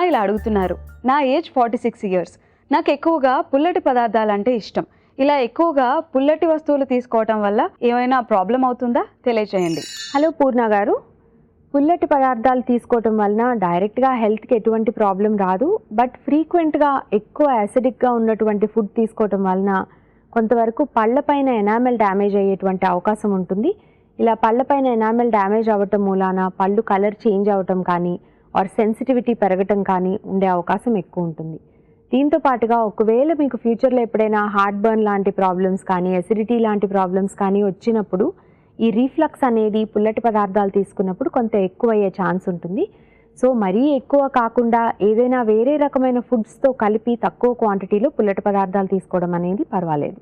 ఇలా అడుగుతున్నారు. నా ఏజ్ 46 ఇయర్స్. నాకు ఎక్కువగా పుల్లటి పదార్థాలు అంటే ఇష్టం. ఇలా ఎక్కువగా పుల్లటి వస్తువులు తీసుకోవటం వల్ల ఏమైనా ప్రాబ్లం అవుతుందా? తెలియజేయండి. హలో పూర్ణ గారు, పుల్లటి పదార్థాలు తీసుకోవటం వలన డైరెక్ట్గా హెల్త్కి ఎటువంటి ప్రాబ్లం రాదు. బట్ ఫ్రీక్వెంట్గా ఎక్కువ యాసిడిక్గా ఉన్నటువంటి ఫుడ్ తీసుకోవటం వలన కొంతవరకు పళ్ళపైన ఎనామెల్ డ్యామేజ్ అయ్యేటువంటి అవకాశం ఉంటుంది. ఇలా పళ్ళపైన ఎనామెల్ డ్యామేజ్ అవ్వటం మూలాన పళ్ళు కలర్ చేంజ్ అవ్వటం కానీ ఆర్ సెన్సిటివిటీ పెరగటం కానీ ఉండే అవకాశం ఎక్కువ ఉంటుంది. దీంతో పాటుగా ఒకవేళ మీకు ఫ్యూచర్లో ఎప్పుడైనా హార్ట్ బర్న్ లాంటి ప్రాబ్లమ్స్ కానీ ఎసిడిటీ లాంటి ప్రాబ్లమ్స్ కానీ వచ్చినప్పుడు ఈ రీఫ్లక్స్ అనేది పుల్లటి పదార్థాలు తీసుకున్నప్పుడు కొంత ఎక్కువ అయ్యే ఛాన్స్ ఉంటుంది. సో మరీ ఎక్కువ కాకుండా ఏదైనా వేరే రకమైన ఫుడ్స్తో కలిపి తక్కువ క్వాంటిటీలో పుల్లటి పదార్థాలు తీసుకోవడం అనేది పర్వాలేదు.